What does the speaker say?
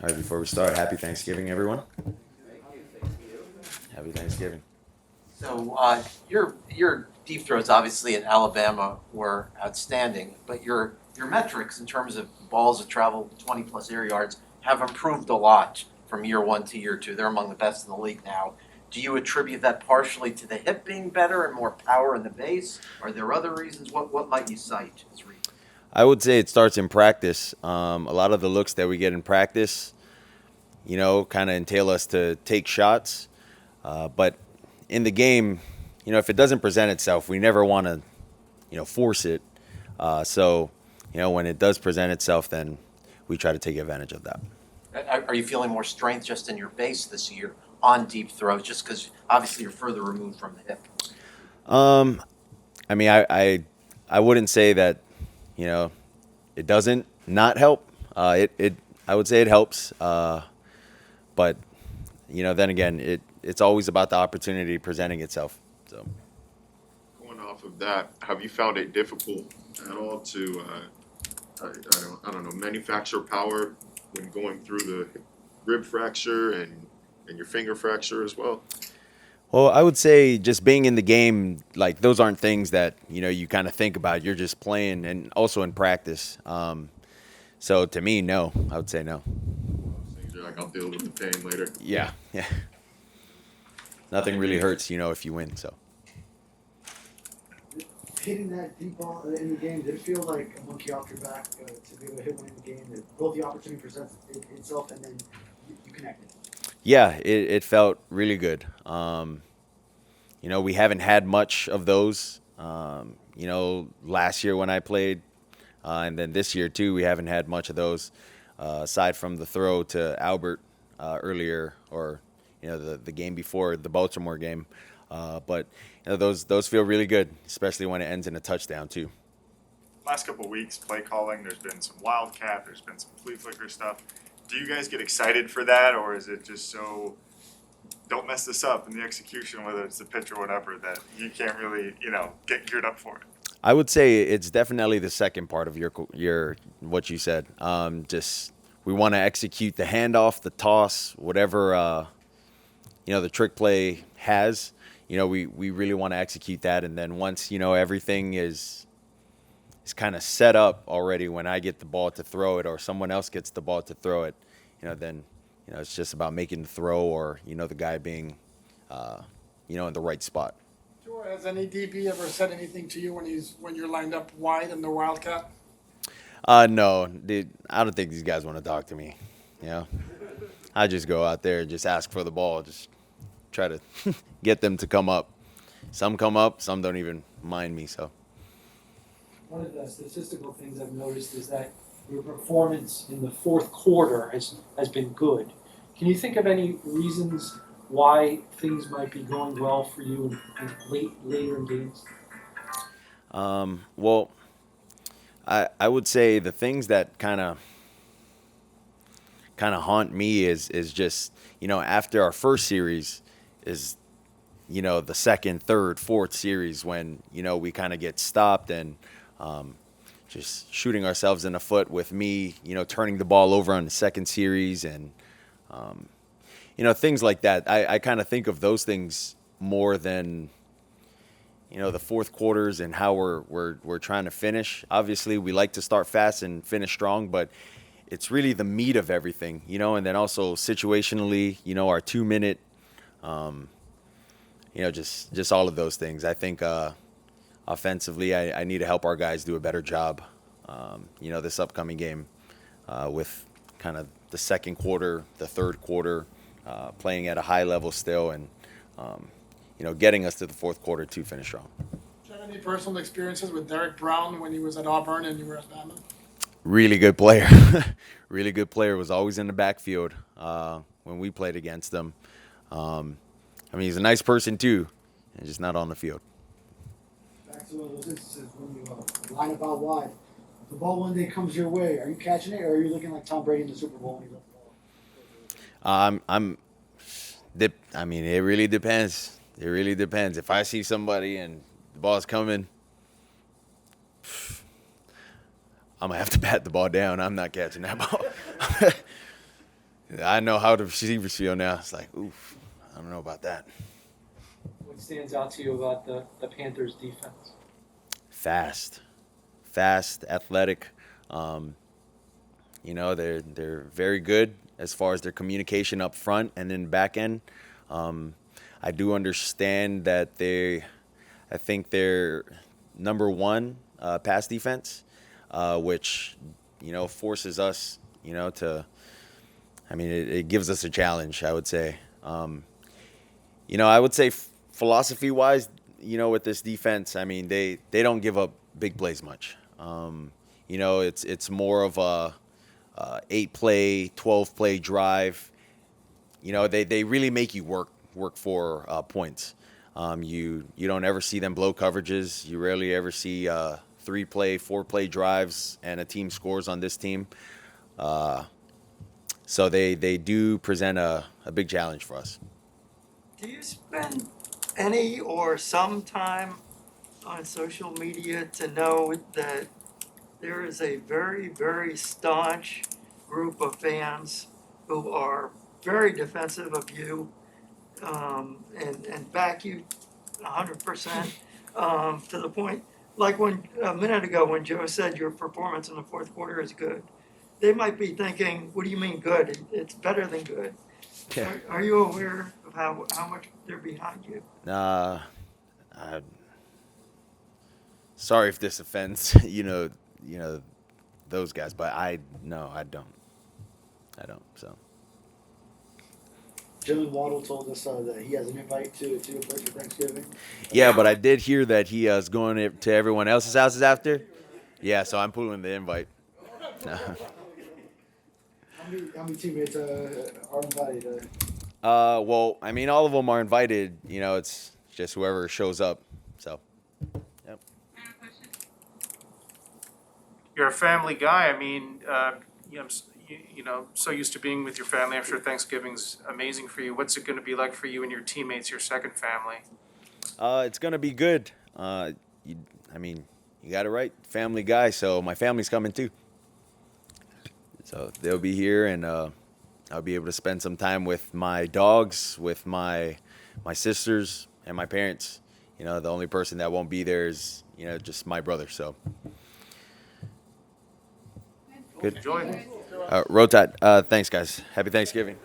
All right, before we start, happy Thanksgiving, everyone. Happy Thanksgiving. So your deep throws obviously in Alabama were outstanding, but your metrics in terms of balls that travel 20 plus air yards have improved a lot from year one to year two. They're among the best in the league now. Do you attribute that partially to the hip being better and more power in the base? Are there other reasons? What might you cite as reasons? I would say it starts in practice. A lot of the looks that we get in practice, kind of entail us to take shots. But in the game, if it doesn't present itself, we never want to, force it. When it does present itself, then we try to take advantage of that. Are you feeling more strength just in your base this year on deep throws, just because obviously you're further removed from the hip? Um, I wouldn't say that, you know, it doesn't not help. I would say it helps. But then again, it's always about the opportunity presenting itself. So Going off of that, have you found it difficult at all to, I don't know, manufacture power when going through the rib fracture and your finger fracture as well? well, I would say just being in the game, like those aren't things that you kind of think about. You're just playing, and also in practice. So to me, no, I would say no. You're like, I'll deal with the pain later. Yeah, yeah. Nothing really hurts, if you win. So Hitting that deep ball in the game, did it feel like a monkey off your back to be able to hit one in the game? That both the opportunity presents itself and then you connect it. yeah, it felt really good. We haven't had much of those. Last year when I played, and then this year too, we haven't had much of those. Aside from the throw to Albert earlier, or the game before the Baltimore game. But those feel really good, especially when it ends in a touchdown too. Last couple of weeks, play calling, there's been some wildcat, there's been some flea flicker stuff. Do you guys get excited for that, or is it just so don't mess this up in the execution, whether it's the pitch or whatever, that you can't really, get geared up for it? I would say it's definitely the second part of your what you said. Just we want to execute the handoff, the toss, whatever the trick play has. We really want to execute that, and then once everything is kind of set up already, when I get the ball to throw it or someone else gets the ball to throw it, then it's just about making the throw, or the guy being in the right spot. Tua, has any DB ever said anything to you when you're lined up wide in the wildcat? No, dude, I don't think these guys want to talk to me. I just go out there and just ask for the ball, just try to get them to come up. Some come up, some don't even mind me. So One of the statistical things I've noticed is that your performance in the fourth quarter has been good. Can you think of any reasons why things might be going well for you later in games? well, I would say the things that kind of haunt me is just after our first series is the second, third, fourth series when we kind of get stopped and just shooting ourselves in the foot with me turning the ball over on the second series, and things like that. I kind of think of those things more than the fourth quarters and how we're trying to finish. Obviously, we like to start fast and finish strong, but it's really the meat of everything, and then also situationally, our 2 minute, just all of those things. I think offensively, I need to help our guys do a better job, this upcoming game with kind of the second quarter, the third quarter, playing at a high level still, and getting us to the fourth quarter to finish strong. Do you have any personal experiences with Derek Brown when he was at Auburn and you were at Bama? Really good player. Really good player. Was always in the backfield when we played against him. He's a nice person too, and just not on the field. Back to those instances when you line up out wide. If the ball one day comes your way, are you catching it, or are you looking like Tom Brady in the Super Bowl when he left the ball? It really depends. It really depends. If I see somebody and the ball's coming, I'm gonna have to bat the ball down. I'm not catching that ball. I know how the receivers feel now. It's like, oof, I don't know about that. What stands out to you about the Panthers defense? Fast, athletic. Um, they're very good as far as their communication up front and then back end. I do understand that I think they're number one pass defense, which forces us, to. I mean, it gives us a challenge, I would say. I would say philosophy wise, with this defense, I mean, they don't give up big plays much. It's more of a 8-play, 12-play drive. They really make you work for points. You don't ever see them blow coverages. You rarely ever see 3-play, 4-play drives and a team scores on this team. So they do present a big challenge for us. Do you spend any or some time on social media to know that there is a very, very staunch group of fans who are very defensive of you and back you 100% to the point, like when a minute ago when Joe said your performance in the fourth quarter is good, they might be thinking, what do you mean good? It's better than good. Yeah. Are you aware of how much they're behind you? Sorry if this offends those guys, but I don't. So Jalen Waddle told us that he has an invite to a place for Thanksgiving. yeah, but I did hear that he is going to everyone else's houses after. Yeah, so I'm pulling the invite. How many teammates are invited? Well, I mean, all of them are invited. It's just whoever shows up. So, yep. You're a family guy. I mean, so used to being with your family. I'm sure Thanksgiving's amazing for you. What's it going to be like for you and your teammates, your second family? It's gonna be good. You got it right, family guy. So my family's coming too. So they'll be here, and I'll be able to spend some time with my dogs, with my sisters, and my parents. The only person that won't be there is just my brother. So good. Enjoy. Road Tide. Thanks, guys. Happy Thanksgiving.